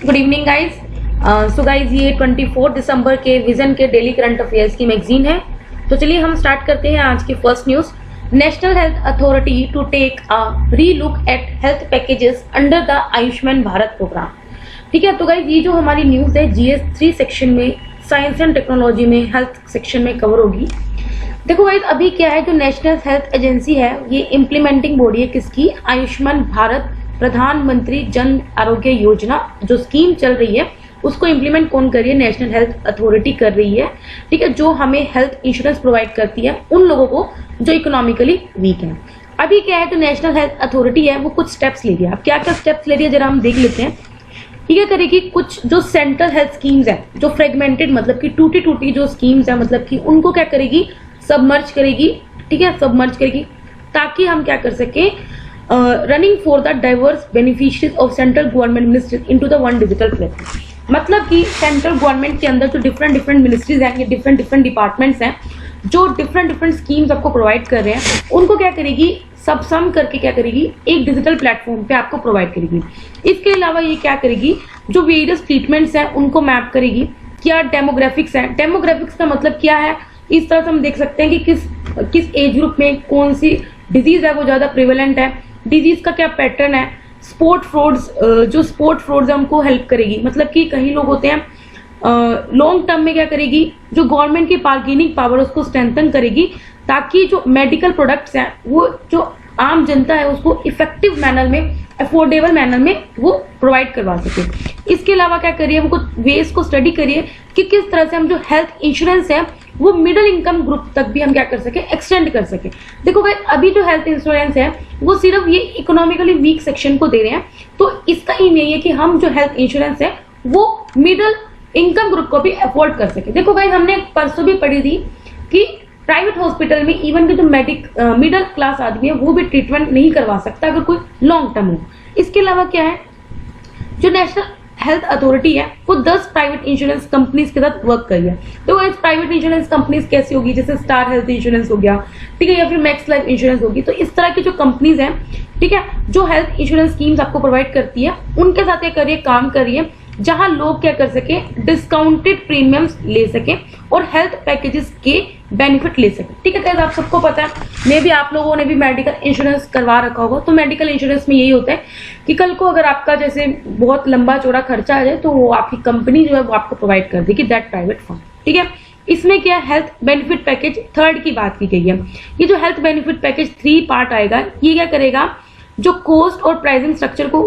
Good evening guys. So guys ये 24 दिसंबर के विजन के डेली करंट अफेयर्स की मैगजीन है। तो चलिए हम स्टार्ट करते हैं आज की first news. National health authority to take a re look at health packages under the Ayushman Bharat program. ठीक है, तो गाइज ये जो हमारी न्यूज है GS3 सेक्शन में साइंस एंड टेक्नोलॉजी में हेल्थ सेक्शन में कवर होगी। देखो गाइज अभी क्या है, जो नेशनल हेल्थ एजेंसी है ये इम्प्लीमेंटिंग बॉडी है किसकी, आयुष्मान भारत प्रधानमंत्री जन आरोग्य योजना जो स्कीम चल रही है उसको इम्प्लीमेंट कौन कर रही है, नेशनल हेल्थ अथॉरिटी कर रही है। ठीक है, जो हमें हेल्थ इंश्योरेंस प्रोवाइड करती है उन लोगों को जो इकोनॉमिकली वीक है। अभी क्या है, जो नेशनल हेल्थ अथॉरिटी है वो कुछ स्टेप्स ले रही है। अब क्या क्या स्टेप्स ले रही है जरा हम देख लेते हैं। ठीक है, करेगी कुछ जो सेंट्रल हेल्थ स्कीम्स है जो फ्रेगमेंटेड मतलब कि टूटी टूटी जो स्कीम्स है मतलब कि उनको क्या करेगी, सबमर्ज करेगी। ठीक है, सबमर्ज करेगी ताकि हम क्या कर सके, running for the diverse beneficiaries of central government ministries into the one digital platform. मतलब कि सेंट्रल गवर्नमेंट के अंदर जो डिफरेंट डिफरेंट मिनिस्ट्रीज हैं, डिफरेंट डिफरेंट डिपार्टमेंट्स हैं जो डिफरेंट डिफरेंट स्कीम्स आपको प्रोवाइड कर रहे हैं, उनको क्या करेगी, सब सम करके क्या करेगी, एक डिजिटल प्लेटफॉर्म पे आपको प्रोवाइड करेगी। इसके अलावा ये क्या करेगी, जो वेरियस ट्रीटमेंट्स हैं उनको मैप करेगी। क्या डेमोग्राफिक्स है, डेमोग्राफिक्स का मतलब क्या है, इस तरह से हम देख सकते हैं कि किस एज ग्रुप में कौन सी डिजीज है वो ज्यादा प्रिवेलेंट है, डिजीज का क्या पैटर्न है। स्पोर्ट फ्रॉड्स, जो स्पोर्ट फ्रॉड्स है उनको हेल्प करेगी। मतलब कि कई लोग होते हैं लॉन्ग टर्म में क्या करेगी, जो गवर्नमेंट की बार्गेनिंग पावर उसको स्ट्रेंथन करेगी ताकि जो मेडिकल प्रोडक्ट्स हैं वो जो आम जनता है उसको इफेक्टिव मैनर में, अफोर्डेबल मैनर में वो प्रोवाइड करवा सके। इसके अलावा क्या करिए, वो कुछ वेज को स्टडी करिए कि किस तरह से हम जो हेल्थ इंश्योरेंस है वो मिडिल इनकम ग्रुप तक भी हम क्या कर सके, एक्सटेंड कर सके। देखो भाई अभी जो हेल्थ इंश्योरेंस है वो सिर्फ ये इकोनॉमिकली वीक सेक्शन को दे रहे हैं, तो इसका एम यही है कि हम जो हेल्थ इंश्योरेंस है वो मिडिल इनकम ग्रुप को भी अफोर्ड कर सके। देखो भाई हमने परसों भी पढ़ी थी कि प्राइवेट हॉस्पिटल में इवन के जो मिडिल क्लास आदमी है वो भी ट्रीटमेंट नहीं करवा सकता अगर कोई लॉन्ग टर्म हो। इसके अलावा क्या है, जो नेशनल हेल्थ अथॉरिटी है वो 10 प्राइवेट इंश्योरेंस कंपनीज के साथ वर्क कर रही है। तो इस प्राइवेट इंश्योरेंस कंपनीज कैसी होगी, जैसे स्टार हेल्थ इंश्योरेंस हो गया, ठीक है, या फिर मैक्स लाइफ इंश्योरेंस होगी। तो इस तरह की जो कंपनीज हैं, ठीक है, जो हेल्थ इंश्योरेंस स्कीम्स आपको प्रोवाइड करती है उनके साथ ये करिए, काम करिए जहां लोग क्या कर सके, डिस्काउंटेड प्रीमियम्स ले सके और हेल्थ पैकेजेस के बेनिफिट ले सके। ठीक है, आप सबको पता है, मे भी आप लोगों ने भी मेडिकल इंश्योरेंस करवा रखा होगा। तो मेडिकल इंश्योरेंस में यही होता है कि कल को अगर आपका जैसे बहुत लंबा चौड़ा खर्चा आ जाए तो वो आपकी कंपनी जो है वो आपको प्रोवाइड कर देगी, दैट प्राइवेट फर्म। ठीक है, इसमें क्या हेल्थ बेनिफिट पैकेज 3 की बात की गई है। ये जो हेल्थ बेनिफिट पैकेज 3 पार्ट आएगा, ये क्या करेगा, जो कॉस्ट और प्राइसिंग स्ट्रक्चर को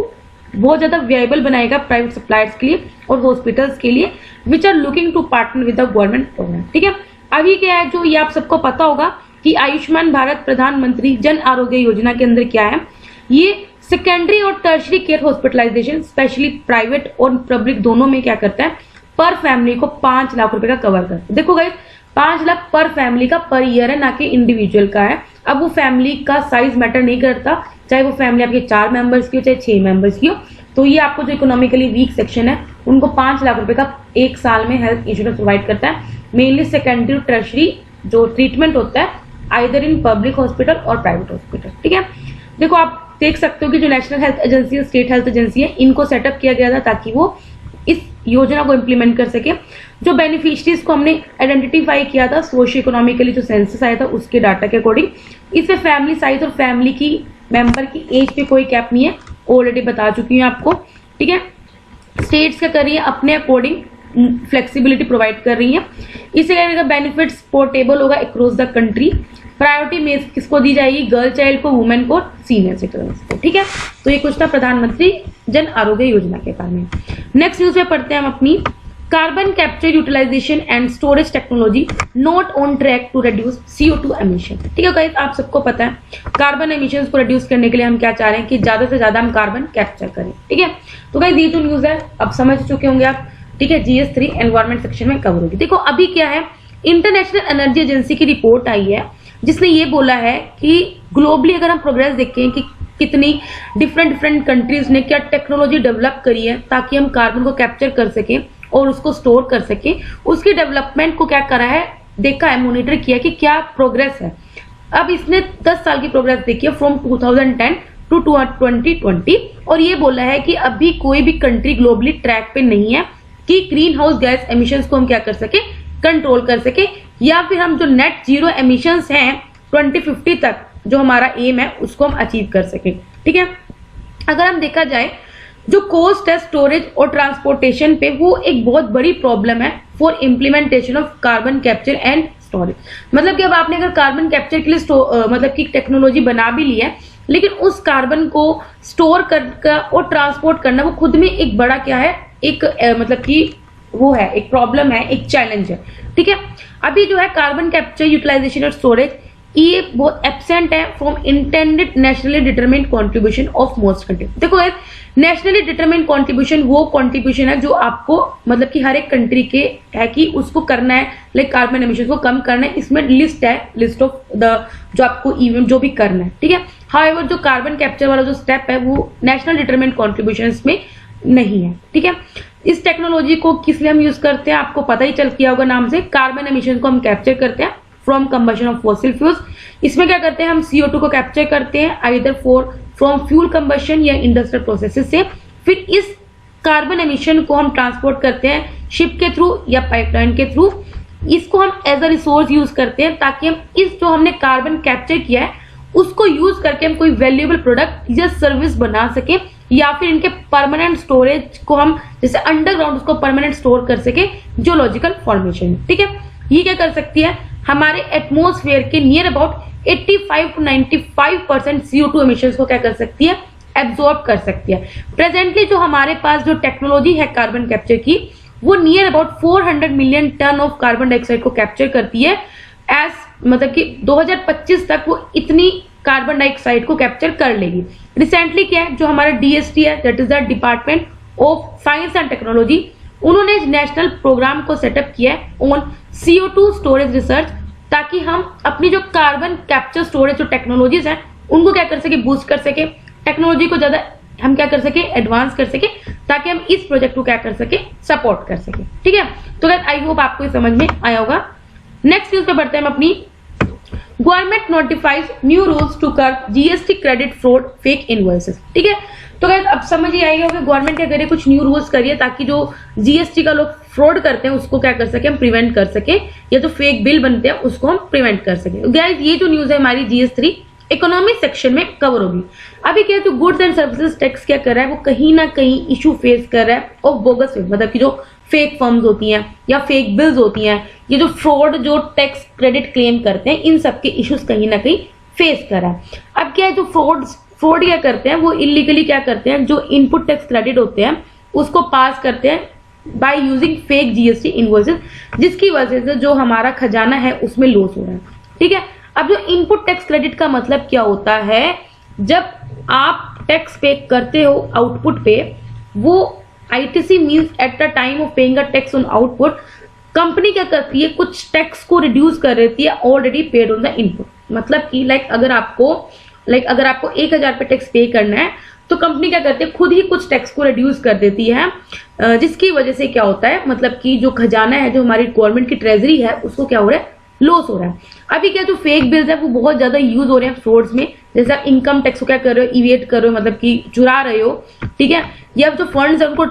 बहुत ज्यादा वेरिएबल बनाएगा प्राइवेट सप्लायर्स के लिए और हॉस्पिटल्स के लिए which are looking to partner with the government program. ठीक है, अभी क्या है, जो ये आप सबको पता होगा कि आयुष्मान भारत प्रधानमंत्री जन आरोग्य योजना के अंदर क्या है, ये सेकेंडरी और tertiary care hospitalization specially private और पब्लिक दोनों में क्या करता है, पर फैमिली को 5 लाख रुपए का कवर करता है। देखो गाइस 5 लाख पर फैमिली का पर ईयर है, ना कि इंडिविजुअल का है। अब वो फैमिली का साइज मैटर नहीं करता, चाहे वो फैमिली आपके 4 मेंबर्स की हो चाहे 6 मेंबर्स की हो। तो ये आपको जो इकोनॉमिकली वीक सेक्शन है उनको 5 लाख रुपए का एक साल में हेल्थ इंश्योरेंस प्रोवाइड करता है। मेनली सेकेंडरी टर्शरी जो ट्रीटमेंट होता है आइदर इन पब्लिक हॉस्पिटल और प्राइवेट हॉस्पिटल। ठीक है, देखो आप देख सकते हो कि जो नेशनल हेल्थ एजेंसी है, स्टेट हेल्थ एजेंसी है, इनको सेटअप किया गया था ताकि वो इस योजना को इम्प्लीमेंट कर सके। जो बेनिफिशरीज को हमने आइडेंटिफाई किया था सोशियो इकोनॉमिकली जो सेंसस आया था उसके डाटा के अकॉर्डिंग, इसमें फैमिली साइज और फैमिली की मेंबर की एज पे कोई कैप नहीं है, ऑलरेडी बता चुकी हूँ आपको। ठीक है, स्टेट्स क्या कर रही है, अपने अकॉर्डिंग फ्लेक्सिबिलिटी प्रोवाइड कर रही है। इसे क्या बेनिफिट्स पोर्टेबल होगा अक्रॉस द कंट्री। प्रायोरिटी में किसको दी जाएगी, गर्ल चाइल्ड को, वुमेन को, सीनियर सिटीजन को। ठीक है, तो ये कुछ था प्रधानमंत्री जन आरोग्य योजना के बारे में। नेक्स्ट न्यूज में पढ़ते हैं हम अपनी, carbon capture utilization and storage technology not on track to reduce CO2 emission. ठीक है गाइस, आप सबको पता है कार्बन एमिशंस को रिड्यूस करने के लिए हम क्या चाह रहे हैं कि ज्यादा से ज्यादा हम कार्बन कैप्चर करें। ठीक है, तो गाइस ये जो न्यूज है अब समझ चुके होंगे आप। ठीक है, GS3 एनवायरमेंट सेक्शन में कवर होगी। देखो अभी क्या है, इंटरनेशनल एनर्जी एजेंसी की रिपोर्ट आई है जिसने ये बोला है कि ग्लोबली अगर हम प्रोग्रेस देखें कि कितनी डिफरेंट कंट्रीज ने क्या टेक्नोलॉजी डेवलप करी है ताकि हम कार्बन को कैप्चर कर सके और उसको स्टोर कर सके, उसकी डेवलपमेंट को क्या करा है, देखा है, मॉनिटर किया कि क्या प्रोग्रेस है। अब इसने 10 साल की प्रोग्रेस देखी है फ्रॉम 2010 टू 2020 और ये बोला है कि अभी कोई भी कंट्री ग्लोबली ट्रैक पे नहीं है कि ग्रीन हाउस गैस एमिशंस को हम क्या कर सके, कंट्रोल कर सके, या फिर हम जो नेट जीरो एमिशंस हैं 2050 तक जो हमारा एम है उसको हम अचीव कर सके। ठीक है, अगर हम देखा जाए जो कॉस्ट है स्टोरेज और ट्रांसपोर्टेशन पे, वो एक बहुत बड़ी प्रॉब्लम है for implementation of carbon capture and storage. मतलब कि अब आपने अगर कार्बन कैप्चर के लिए मतलब कि टेक्नोलॉजी बना भी ली है, लेकिन उस कार्बन को स्टोर कर और ट्रांसपोर्ट करना वो खुद में एक बड़ा क्या है, एक मतलब कि वो है, एक प्रॉब्लम है, एक चैलेंज है। ठीक है, अभी जो है कार्बन कैप्चर यूटिलाइजेशन और स्टोरेज ये बहुत एब्सेंट है from intended nationally determined contribution of most country. देखो यार, नेशनली डिटरमाइंड कंट्रीब्यूशन वो कंट्रीब्यूशन है जो आपको मतलब कि हर एक कंट्री के है कि उसको करना है, लाइक कार्बन एमिशन को कम करना है, इसमें लिस्ट है, लिस्ट ऑफ द जो आपको इवेंट जो भी करना है। ठीक है, हाउएवर जो कार्बन कैप्चर वाला जो स्टेप है वो नेशनल डिटरमाइंड कंट्रीब्यूशन में नहीं है। ठीक है, इस टेक्नोलॉजी को किस लिए हम यूज करते हैं, आपको पता ही चल किया होगा नाम से, कार्बन एमिशन को हम कैप्चर करते हैं from combustion of fossil fuels. इसमें क्या करते हैं, हम CO2 को कैप्चर करते हैं आइदर फ्रॉम फ्यूल कंबशन या इंडस्ट्रियल प्रोसेसेस से, फिर इस कार्बन एमिशन को हम ट्रांसपोर्ट करते हैं शिप के थ्रू या पाइपलाइन के थ्रू। इसको हम एज अ रिसोर्स यूज करते हैं ताकि हम इस जो हमने कार्बन कैप्चर किया है उसको यूज करके हम कोई वैल्यूएबल प्रोडक्ट या सर्विस बना सके, या फिर इनके परमानेंट स्टोरेज को हम जैसे अंडरग्राउंड उसको परमानेंट स्टोर कर सके जियोलॉजिकल फॉर्मेशन। ठीक है, ये क्या कर सकती है, हमारे एटमॉस्फेयर के near about 85 to 95% CO2 emissions को क्या कर सकती है, एब्जॉर्ब कर सकती है। प्रेजेंटली जो हमारे पास जो टेक्नोलॉजी है कार्बन कैप्चर की, वो near about 400 million ton of carbon dioxide को कैप्चर करती है एज मतलब कि 2025 तक वो इतनी कार्बन डाइऑक्साइड को कैप्चर कर लेगी। रिसेंटली क्या है, जो हमारा DST है, that is the department of science and technology, उन्होंने नेशनल प्रोग्राम को सेटअप किया है ऑन CO2 स्टोरेज रिसर्च, ताकि हम अपनी जो कार्बन कैप्चर स्टोरेज जो टेक्नोलॉजीज हैं उनको क्या कर सके, बूस्ट कर सके, टेक्नोलॉजी को ज्यादा हम क्या कर सके, एडवांस कर सके, ताकि हम इस प्रोजेक्ट को क्या कर सके, सपोर्ट कर सके। ठीक है, तो गाइस आई होप आपको ये समझ में आया होगा। नेक्स्ट न्यूज पे बढ़ते हैं हम अपनी। Government notifies new rules to curb GST credit fraud fake invoices. ठीक है, तो गाइस अब समझ ही आएगा कि गवर्नमेंट क्या करे, कुछ न्यू रूल्स करिए ताकि जो GST का लोग फ्रॉड करते हैं उसको क्या कर सके, हम प्रिवेंट कर सके, या जो फेक बिल बनते हैं उसको हम प्रिवेंट कर सके। गाइस ये जो न्यूज है हमारी GS3 इकोनॉमिक सेक्शन में कवर होगी। अभी क्या है, जो गुड्स एंड सर्विसेज टैक्स क्या कर रहा है, वो कहीं ना कहीं इशू फेस कर रहा है और बोगस मतलब कि जो फेक फर्म्स होती हैं या फेक बिल्स होती हैं, ये जो फ्रॉड जो टैक्स क्रेडिट क्लेम करते हैं, इन सबके इश्यूज कहीं ना कहीं फेस कर रहा है। अब क्या है, जो फ्रॉड क्या करते हैं, वो इलीगली क्या करते हैं, जो इनपुट टैक्स क्रेडिट होते हैं उसको पास करते हैं by using fake GST invoices, जिसकी वजह से जो हमारा खजाना है उसमें लॉस हो रहा है। ठीक है, अब जो इनपुट टैक्स क्रेडिट का मतलब क्या होता है, जब आप टैक्स पे करते हो आउटपुट पे, वो ITC means at the time of paying a tax on output, company क्या करती है, कुछ टैक्स को रिड्यूस कर देती है already paid on the input. मतलब कि अगर आपको 1000 पे टैक्स पे करना है तो कंपनी क्या करती है, खुद ही कुछ टैक्स को रिड्यूस कर देती है, जिसकी वजह से क्या होता है, मतलब कि जो खजाना है, जो हमारी गवर्नमेंट की ट्रेजरी है, उसको क्या हो रहा है, लॉस हो रहा है। अभी क्या जो फेक बिल्स है वो बहुत ज्यादा यूज हो रहे हैं फ्रॉड्स में, जैसे आप इनकम टैक्स को क्या कर रहे हो, इवेट कर रहे हो, मतलब कि चुरा रहे हो। ठीक है, या जो फंड्स है उनको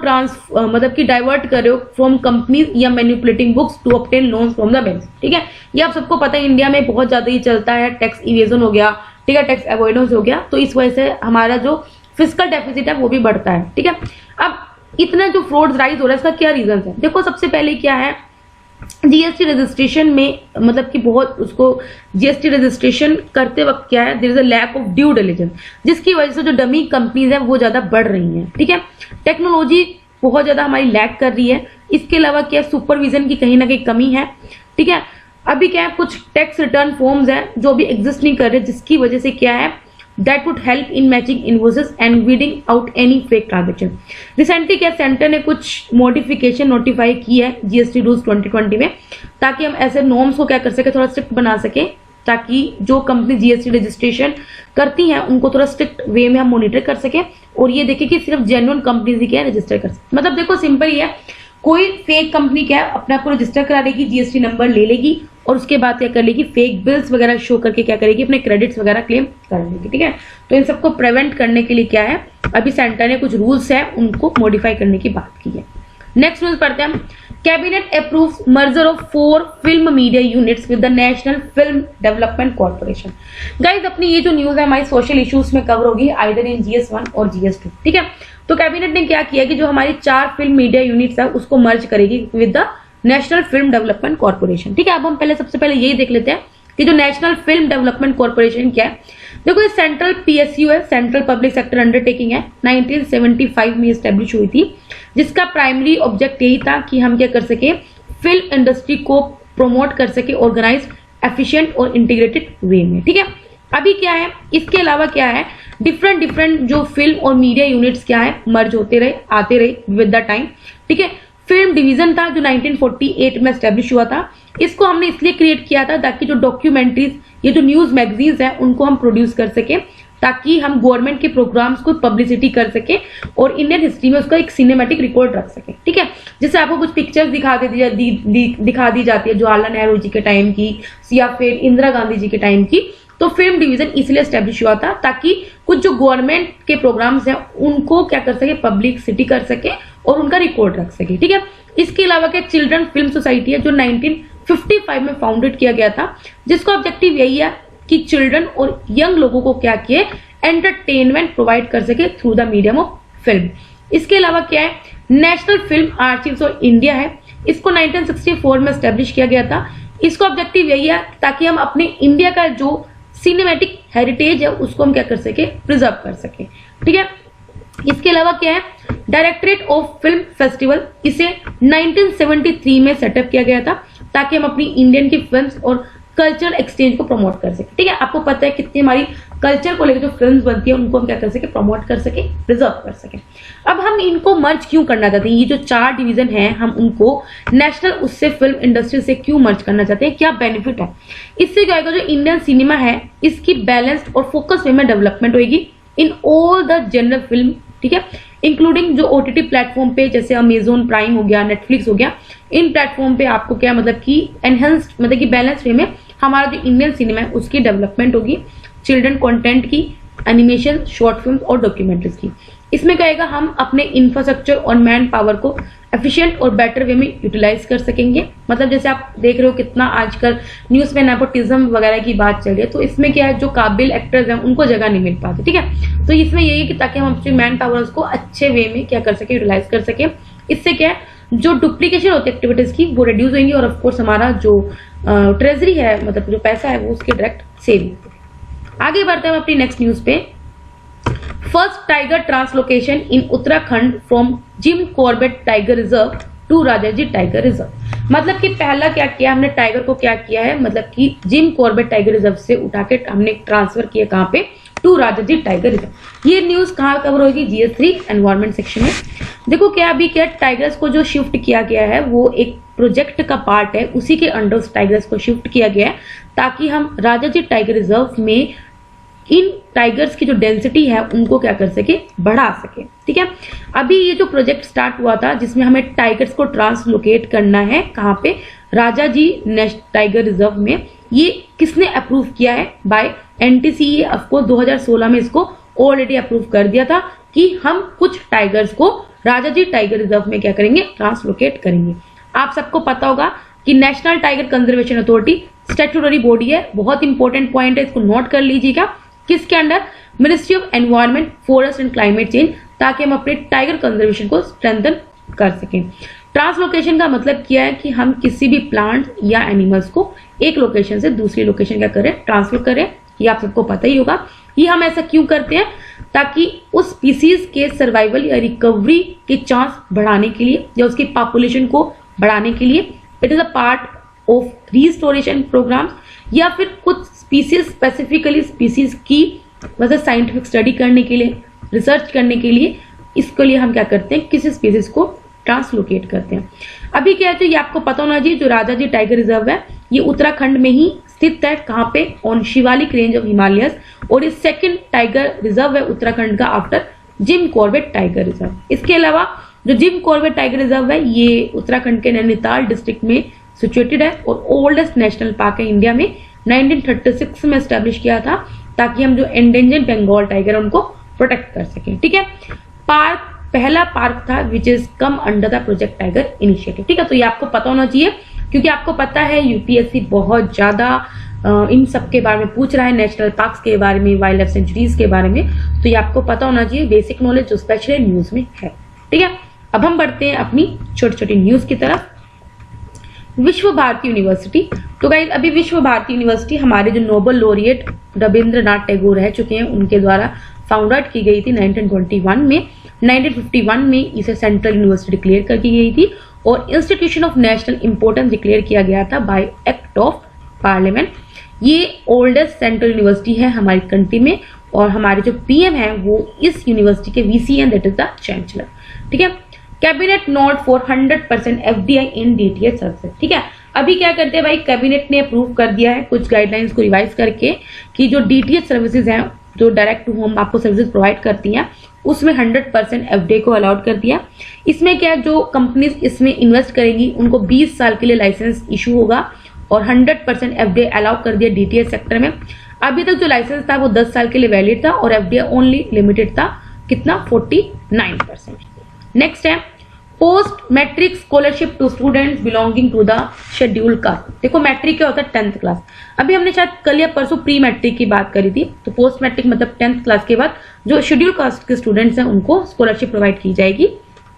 मतलब कि डाइवर्ट कर रहे हो फ्रॉम कंपनीज या manipulating books to obtain loans from the banks. ठीक है, ये आप सबको पता है इंडिया में बहुत ज्यादा ही चलता है, टैक्स इवेजन हो गया, ठीक है, टैक्स अवॉइडेंस हो गया, तो इस वजह से हमारा जो फिस्कल डेफिसिट है वो भी बढ़ता है। ठीक है, अब इतना जो फ्रॉड राइज हो रहा है इसका क्या रीजन है, देखो सबसे पहले क्या है, GST रजिस्ट्रेशन में मतलब कि बहुत उसको GST रजिस्ट्रेशन करते वक्त क्या है, there is a lack of due diligence, जिसकी वजह से जो डमी कंपनीज है वो ज्यादा बढ़ रही हैं। ठीक है, टेक्नोलॉजी बहुत ज्यादा हमारी लैक कर रही है, इसके अलावा क्या सुपरविजन की कहीं ना कहीं कमी है। ठीक है, अभी क्या है, कुछ टैक्स रिटर्न फॉर्म्स हैं जो भी एग्जिस्ट नहीं कर रहे, जिसकी वजह से क्या है, that would help in matching invoices and weeding out any fake transaction। Recently क्या सेंटर ने कुछ मॉडिफिकेशन नोटिफाई की है GST रूल्स 2020 में, ताकि हम ऐसे नॉर्म्स को क्या कर सके, थोड़ा स्ट्रिक्ट बना सके, ताकि जो कंपनी GST रजिस्ट्रेशन करती हैं उनको थोड़ा स्ट्रिक्ट वे में हम मॉनिटर कर सके, और ये देखें कि सिर्फ जेन्युइन कंपनीज ही क्या रजिस्टर कर सके। मतलब देखो सिंपल ही है, कोई फेक कंपनी क्या है अपने आप को रजिस्टर करा लेगी, जीएसटी नंबर ले लेगी और उसके बाद क्या कर लेगी, फेक बिल्स वगैरह शो करके क्या करेगी, अपने क्रेडिट्स वगैरह क्लेम कर लेगी। ठीक है, तो इन सबको प्रिवेंट करने के लिए क्या है, अभी सेंटर ने कुछ रूल्स है उनको मॉडिफाई करने की बात की है। नेक्स्ट न्यूज पढ़ते हैं हम। Cabinet approves merger of 4 film media units with the national film development corporation. Guys अपनी ये जो न्यूज है हमारी सोशल इश्यूज में कवर होगी आइदर इन GS1 और GS2। ठीक है, तो कैबिनेट ने क्या किया कि जो हमारी 4 फिल्म मीडिया यूनिट्स है उसको मर्ज करेगी with the national film development corporation. ठीक है, अब हम पहले सबसे पहले यही देख लेते हैं कि जो नेशनल फिल्म डेवलपमेंट कॉर्पोरेशन क्या है। देखो ये सेंट्रल PSU है, सेंट्रल पब्लिक सेक्टर अंडरटेकिंग है, 1975 में एस्टेब्लिश हुई थी, जिसका प्राइमरी ऑब्जेक्ट यही था कि हम क्या कर सके, फिल्म इंडस्ट्री को प्रमोट कर सके ऑर्गेनाइज, एफिशिएंट और इंटीग्रेटेड वे में। ठीक है, अभी क्या है, इसके अलावा क्या है, डिफरेंट जो फिल्म और मीडिया यूनिट्स क्या है मर्ज होते रहे, आते रहे विद द टाइम। ठीक है, फिल्म डिवीजन था जो 1948 में एस्टेब्लिश हुआ था, इसको हमने इसलिए क्रिएट किया था ताकि जो डॉक्यूमेंट्रीज, ये जो न्यूज मैगजीन्स हैं उनको हम प्रोड्यूस कर सके, ताकि हम गवर्नमेंट के प्रोग्राम्स को पब्लिसिटी कर सके और इंडियन हिस्ट्री में उसका एक सिनेमैटिक रिकॉर्ड रख सके। ठीक है, जैसे आपको कुछ पिक्चर्स दिखा दी जाती है जवाहरलाल नेहरू जी के टाइम की या फिर इंदिरा गांधी जी के टाइम की, तो फिल्म डिवीजन इसलिए एस्टेब्लिश हुआ था ताकि कुछ जो गवर्नमेंट के प्रोग्राम्स हैं उनको क्या कर सके, पब्लिसिटी कर सके और उनका रिकॉर्ड रख सके। ठीक है, इसके अलावा क्या चिल्ड्रन फिल्म सोसाइटी है जो 1955 में फाउंडेड किया गया था, जिसका ऑब्जेक्टिव यही है कि चिल्ड्रन और यंग लोगों को क्या किए, एंटरटेनमेंट प्रोवाइड कर सके through the medium of film. इसके अलावा क्या है, नेशनल फिल्म आर्चिव्स ऑफ इंडिया है, इसको 1964 में एस्टेब्लिश किया गया था, इसका ऑब्जेक्टिव यही है ताकि हम अपने इंडिया का जो सिनेमैटिक हेरिटेज है उसको हम क्या कर सके, प्रिजर्व कर सके। ठीक है, इसके अलावा क्या है, डायरेक्टरेट ऑफ फिल्म फेस्टिवल, इसे 1973 में सेटअप किया गया था ताकि हम अपनी इंडियन की फिल्म्स और कल्चरल एक्सचेंज को प्रमोट कर सके। ठीक है, आपको पता है कितनी हमारी कल्चर को लेकर जो फिल्म्स बनती है उनको हम क्या कर सके, प्रमोट कर सके, प्रिजर्व कर सके। अब हम इनको मर्ज क्यों करना चाहते हैं, ये जो 4 डिवीजन है हम उनको नेशनल उससे फिल्म इंडस्ट्री से क्यों मर्ज करना चाहते हैं, क्या बेनिफिट है, इससे क्या होगा, जो इंडियन सिनेमा है इसकी बैलेंस्ड और फोकस वे में डेवलपमेंट होगी in all the general film. ठीक है, इंक्लूडिंग जो OTT प्लेटफॉर्म पे जैसे अमेजोन प्राइम हो गया, नेटफ्लिक्स हो गया, इन प्लेटफॉर्म पे आपको क्या मतलब कि एनहेंस्ड मतलब कि बैलेंस वे में हमारा जो इंडियन सिनेमा है उसकी डेवलपमेंट होगी, चिल्ड्रन कंटेंट की, एनिमेशन, शॉर्ट फिल्म और डॉक्यूमेंट्रीज की। इसमें कहेगा हम अपने इंफ्रास्ट्रक्चर और मैन पावर को एफिशिएंट और बेटर वे में यूटिलाइज कर सकेंगे। मतलब जैसे आप देख रहे हो कितना आजकल न्यूज में नेपोटिज्म वगैरह की बात चल रही है, तो इसमें क्या है, जो काबिल एक्टर्स हैं उनको जगह नहीं मिल पाती। ठीक है, तो इसमें यही है कि ताकि हम अपने मैन पावर उसको अच्छे वे में क्या कर सके, यूटिलाइज कर सके। इससे क्या है, जो डुप्लीकेशन होती है एक्टिविटीज की वो रिड्यूस होंगी और ऑफकोर्स हमारा जो ट्रेजरी है, मतलब जो पैसा है वो उसके डायरेक्ट सेव होते हैं। आगे बढ़ते हैं हम अपनी नेक्स्ट न्यूज पे। First tiger translocation in Uttarakhand from Jim Corbett tiger reserve to Rajaji tiger reserve. मतलब कि पहला क्या किया हमने, टाइगर को क्या किया है, मतलब कि जिम कॉर्बेट टाइगर रिजर्व से उठा के हमने ट्रांसफर किया कहाँ पे, टू राजाजी टाइगर रिजर्व। ये न्यूज कहाँ कवर होगी, GS3 एनवायरमेंट सेक्शन में। देखो क्या अभी क्या टाइगर्स को जो शिफ्ट किया गया है वो एक प्रोजेक्ट का पार्ट है, उसी के अंडर उस टाइगर्स को शिफ्ट किया गया है ताकि हम राजाजी टाइगर रिजर्व में इन टाइगर्स की जो डेंसिटी है उनको क्या कर सके, बढ़ा सके। ठीक है, अभी ये जो प्रोजेक्ट स्टार्ट हुआ था जिसमें हमें टाइगर्स को ट्रांसलोकेट करना है कहाँ पे, राजाजी टाइगर रिजर्व में। ये किसने अप्रूव किया है, बाय NTCA। आपको 2016 में इसको ऑलरेडी अप्रूव कर दिया था कि हम कुछ टाइगर्स को राजाजी टाइगर रिजर्व में क्या करेंगे, ट्रांसलोकेट करेंगे। आप सबको पता होगा कि national tiger conservation authority statutory body है, बहुत इंपॉर्टेंट पॉइंट है, इसको नोट कर लीजिएगा। किसके under, ministry of environment, forest and climate change, ताकि हम अपने टाइगर कंजर्वेशन को स्ट्रेंथन कर सकें। ट्रांसलोकेशन का मतलब क्या है कि हम किसी भी प्लांट या एनिमल्स को एक लोकेशन से दूसरी लोकेशन क्या करें, ट्रांसफर करें। ये आप सबको पता ही होगा। ये हम ऐसा क्यों करते हैं, ताकि उस स्पीसीज के सर्वाइवल या रिकवरी के चांस बढ़ाने के लिए या उसकी पॉपुलेशन को बढ़ाने के लिए। It is a part of restoration program, या फिर कुछ स्पीसीज स्पेसिफिकली स्पीसीज की मतलब साइंटिफिक स्टडी करने के लिए, रिसर्च करने के लिए, इसके लिए हम क्या करते हैं, किसी स्पीसीज को ट्रांसलोकेट करते हैं। अभी क्या है, तो ये आपको पता होना चाहिए, जो राजाजी टाइगर रिजर्व है ये उत्तराखंड में ही स्थित है। कहाँ पे, on Shivalik range of Himalayas, और ये सेकंड टाइगर रिजर्व है उत्तराखंड का after gym Corbett tiger reserve. इसके अलावा जो जिम कॉर्बेट टाइगर रिजर्व है ये उत्तराखंड के नैनीताल डिस्ट्रिक्ट में सिचुएटेड है और ओल्डेस्ट नेशनल पार्क है इंडिया में। 1936 में एस्टेब्लिश किया था ताकि हम जो एंडेंजर्ड बंगाल टाइगर उनको प्रोटेक्ट कर सकें। ठीक है, पार्क पहला पार्क था which is come under the project tiger initiative. ठीक है, तो ये आपको पता होना चाहिए क्योंकि आपको पता है यूपीएससी बहुत ज्यादा इन सब के बारे में पूछ रहा है, नेशनल पार्क्स के बारे में, वाइल्ड लाइफ सेंचुरीज के बारे में, तो ये आपको पता होना चाहिए, बेसिक नॉलेज जो स्पेशली न्यूज में है। ठीक है, अब हम बढ़ते हैं अपनी छोटी छोटी न्यूज की तरफ। विश्व भारती यूनिवर्सिटी, तो गाइस अभी विश्व भारती यूनिवर्सिटी हमारे जो नोबेल लॉरिएट रविंद्रनाथ टैगोर रह चुके हैं उनके द्वारा फाउंडेड की गई थी 1921 में। 1951 में इसे सेंट्रल यूनिवर्सिटी डिक्लेयर कर दी गई थी और institution of national importance declare किया गया था बाय एक्ट ऑफ पार्लियामेंट। ये ओल्डेस्ट सेंट्रल यूनिवर्सिटी है हमारी कंट्री में और हमारे जो पीएम है वो इस यूनिवर्सिटी के वीसी हैं, दैट इज द चांसलर। ठीक है, cabinet note for 100% FDI in DTH services. ठीक है, अभी क्या करते हैं भाई, कैबिनेट ने अप्रूव कर दिया है कुछ गाइडलाइंस को रिवाइज करके कि जो डीटीएच सर्विसेज हैं जो डायरेक्ट टू होम आपको सर्विसेज प्रोवाइड करती हैं उसमें 100% एफडीआई को अलाउड कर दिया। इसमें क्या जो कंपनीज इसमें इन्वेस्ट करेंगी उनको 20 साल के लिए लाइसेंस इशू होगा और 100% एफडीआई अलाउ कर दिया डीटीएच सेक्टर में। अभी तक जो लाइसेंस था वो 10 साल के लिए वैलिड था और एफडीआई ओनली लिमिटेड था कितना 49%। नेक्स्ट है post matric scholarship to students belonging to the scheduled caste. देखो मैट्रिक क्या होता है 10th क्लास, अभी हमने शायद कल या परसों प्री मैट्रिक की बात करी थी, तो पोस्ट मैट्रिक मतलब 10th क्लास के बाद जो शेड्यूल कास्ट के स्टूडेंट्स हैं उनको स्कॉलरशिप प्रोवाइड की जाएगी।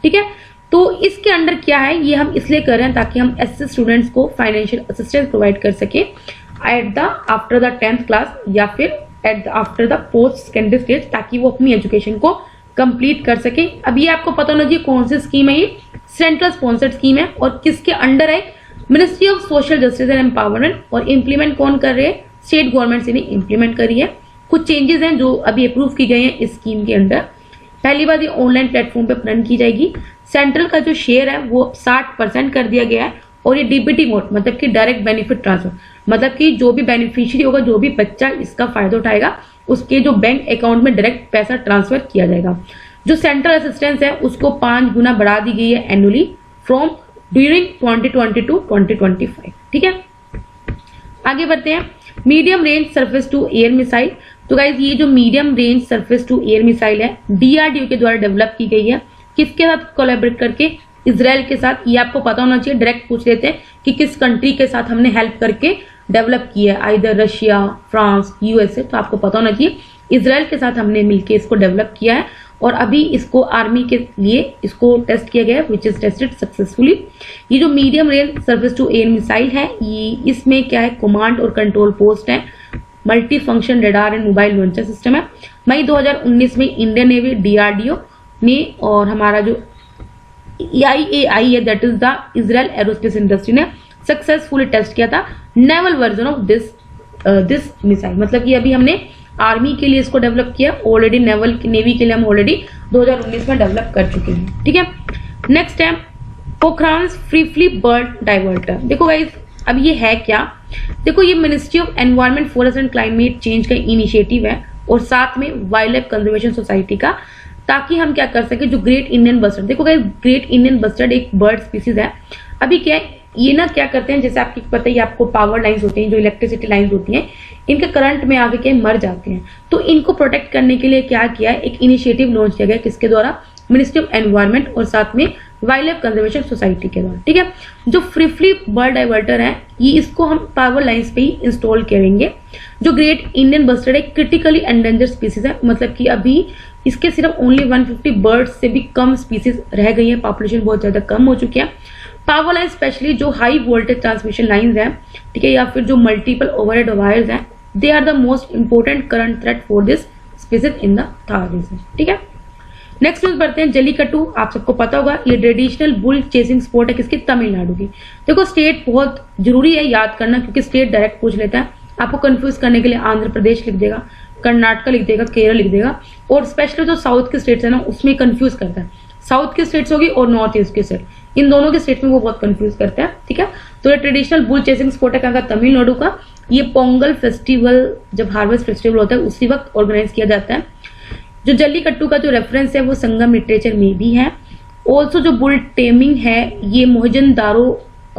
ठीक है, तो इसके अंडर क्या है, ये हम इसलिए कर रहे हैं ताकि हम ऐसे स्टूडेंट्स को फाइनेंशियल असिस्टेंस प्रोवाइड कर सके at the after the 10th class या फिर at after the post secondary stage, ताकि वो अपनी एजुकेशन को कंप्लीट कर सके। अब ये आपको पता होना चाहिए कौन सी स्कीम है, ये सेंट्रल स्पॉन्सर्ड स्कीम है और किसके अंडर है, ministry of social justice and empowerment. और इम्प्लीमेंट कौन कर रहे हैं, स्टेट गवर्नमेंट से नहीं इम्प्लीमेंट करी है। कुछ चेंजेस हैं जो अभी अप्रूव की गए हैं इस स्कीम के अंडर। पहली बात ये ऑनलाइन प्लेटफॉर्म पे रन की जाएगी। सेंट्रल का जो शेयर है वो 60% कर दिया गया है और ये डीबीटी मोड मतलब कि डायरेक्ट बेनिफिट ट्रांसफर, मतलब कि जो भी बेनिफिशियरी होगा, जो भी बच्चा इसका फायदा उठाएगा उसके जो बैंक अकाउंट में डायरेक्ट पैसा ट्रांसफर किया जाएगा। जो सेंट्रल असिस्टेंस है उसको 5 गुना बढ़ा दी गई है एनुअली फ्रॉम ड्यूरिंग 2020 to 2025। ठीक है, आगे बढ़ते हैं। Medium range surface to air missile, तो गाइज ये जो medium range surface to air missile है डीआरडीओ के द्वारा डेवलप की गई है। किसके साथ कोलैबोरेट करके, इजराइल के साथ। ये आपको पता होना चाहिए, डायरेक्ट पूछ लेते हैं कि किस कंट्री के साथ हमने हेल्प करके डेवलप किया है, आइदर रशिया, फ्रांस, यूएसए, तो आपको पता होना चाहिए इजराइल के साथ हमने मिलकर इसको डेवलप किया है और अभी इसको आर्मी के लिए इसको टेस्ट किया गया है विच इज टेस्टेड सक्सेसफुली। ये जो medium range surface to air missile है ये इसमें क्या है, कमांड और कंट्रोल पोस्ट है, multi function radar and mobile launcher system है। मई 2019 में इंडियन नेवी डीआरडीओ ने और हमारा जो IAI है that is the Israel aerospace industry ने सक्सेसफुली टेस्ट किया था naval version of this missile. मतलब कि अभी हमने आर्मी के लिए इसको डेवलप किया, ऑलरेडी नेवी के लिए हम ऑलरेडी 2019 में डेवलप कर चुके हैं। ठीक है, नेक्स्ट है पोखरान फ्रीफली बर्ड डाइवर्टर। देखो गाइस अब ये है क्या, देखो ये ministry of environment forest and climate change का इनिशिएटिव है और साथ में वाइल्ड लाइफ कंजर्वेशन सोसाइटी का, ताकि हम क्या कर सके जो ग्रेट इंडियन बस्टर्ड। देखो गाइस ग्रेट इंडियन बस्टर्ड एक बर्ड स्पीसीज है। अभी क्या है ये ना क्या करते हैं, जैसे आपको पता ही आपको पावर लाइंस होती हैं, जो इलेक्ट्रिसिटी लाइंस होती हैं, इनके करंट में आके क्या मर जाते हैं। तो इनको प्रोटेक्ट करने के लिए क्या किया है, एक इनिशिएटिव लॉन्च किया गया, किसके द्वारा, मिनिस्ट्री ऑफ एनवायरमेंट और साथ में वाइल्ड लाइफ कंजर्वेशन सोसाइटी के द्वारा। ठीक है, जो फ्रीफली बर्ड डाइवर्टर है ये इसको हम पावर लाइंस पे ही इंस्टॉल करेंगे। जो ग्रेट इंडियन बस्टर्ड एक क्रिटिकली एंडेंजर्ड स्पीसीज है, मतलब कि अभी इसके सिर्फ ओनली 150 बर्ड्स से भी कम स्पीसीज रह गई है, पॉपुलेशन बहुत ज्यादा कम हो चुकी है। पावर लाइन स्पेशली जो हाई वोल्टेज ट्रांसमिशन लाइंस हैं, ठीक है, या फिर जो मल्टीपल ओवरहेड वायर्स हैं, they are the most important current threat for this species in the Thar region. ठीक है, नेक्स्ट न्यूज बढ़ते हैं। जल्लीकट्टू आप सबको पता होगा ये ट्रेडिशनल बुल चेसिंग स्पोर्ट है, किसकी, तमिलनाडु की। देखो स्टेट बहुत जरूरी है याद करना क्योंकि स्टेट डायरेक्ट पूछ लेता है, आपको कंफ्यूज करने के लिए आंध्र प्रदेश लिख देगा, कर्नाटका लिख देगा, केरल लिख देगा, और स्पेशली जो साउथ के स्टेट्स है ना उसमें कंफ्यूज करता है। साउथ की स्टेट्स होगी और नॉर्थ ईस्ट की स्टेट, इन दोनों के स्टेट में वो बहुत कंफ्यूज करता है। ठीक है, तो ये ट्रेडिशनल बुल चेसिंग स्पोर्ट है कहाँ का, तमिलनाडु का। ये पोंगल फेस्टिवल जब हार्वेस्ट फेस्टिवल होता है उसी वक्त ऑर्गेनाइज किया जाता है। जो जल्लीकट्टू का जो रेफरेंस है वो संगम लिटरेचर में भी है ऑल्सो जो बुल टेमिंग है ये मोहजनदारो,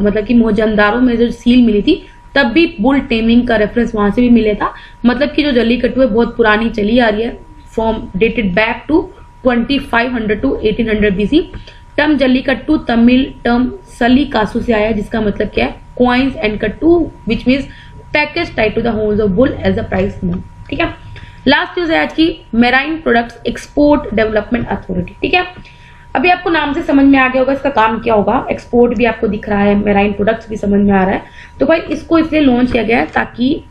मतलब कि मोहजनदारो में जो सील मिली थी तब भी बुल टेमिंग का रेफरेंस वहां से भी मिला था। मतलब कि जो जल्लीकट्टू है बहुत पुरानी चली आ रही है, from dated back to 2500 to 1800 BC। Term Jallikattu Tamil term सली कासू से आया, जिसका मतलब क्या है, कॉइन्स एंड कट्टू which means package tied to the holes of bull as the price money. ठीक है, लास्ट न्यूज है आज की, marine products export development authority. ठीक है, अभी आपको नाम से समझ में आ गया होगा इसका काम क्या होगा, एक्सपोर्ट भी आपको दिख रहा है, मेराइन प्रोडक्ट्स भी समझ में आ रहा है। तो भाई इसको इसलिए लॉन्च किया गया है ताकि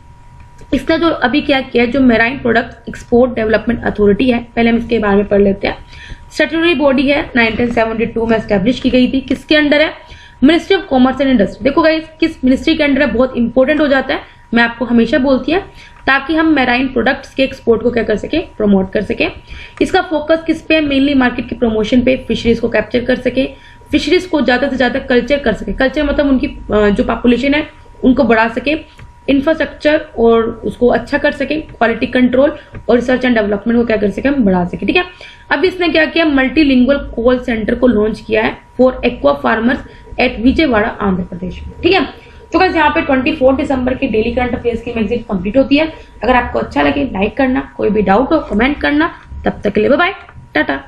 इसने जो अभी क्या किया है, जो marine product export development authority है, पहले हम इसके बारे में पढ़ लेते हैं। स्टैट्यूटरी बॉडी है, 1972 में एस्टेब्लिश की गई थी। किसके अंडर है, ministry of commerce and industry. देखो गाइस किस मिनिस्ट्री के अंडर है, बहुत इंपॉर्टेंट हो जाता है, मैं आपको हमेशा बोलती है, ताकि हम मेराइन प्रोडक्ट्स के एक्सपोर्ट को क्या कर सके, प्रमोट कर सके। इसका फोकस किस पे, मेनली मार्केट के प्रमोशन पे, फिशरीज को कैप्चर कर सके, फिशरीज को ज्यादा से ज्यादा कल्चर कर सके, कल्चर मतलब उनकी जो पॉपुलेशन है उनको बढ़ा सके, इंफ्रास्ट्रक्चर और उसको अच्छा कर सके, क्वालिटी कंट्रोल और रिसर्च एंड डेवलपमेंट को क्या कर सके, हम बढ़ा सके। ठीक है, अब इसने क्या किया, मल्टीलिंगुअल कॉल सेंटर को लॉन्च किया है for aqua farmers at Vijayawada Andhra Pradesh में। ठीक है, तो गाइस यहाँ पे 24 दिसंबर की डेली करंट अफेयर्स की मैगजीन कंप्लीट होती है। अगर आपको अच्छा लगे लाइक करना, कोई भी डाउट हो कमेंट करना। तब तक के लिए बाय बाय, टाटा।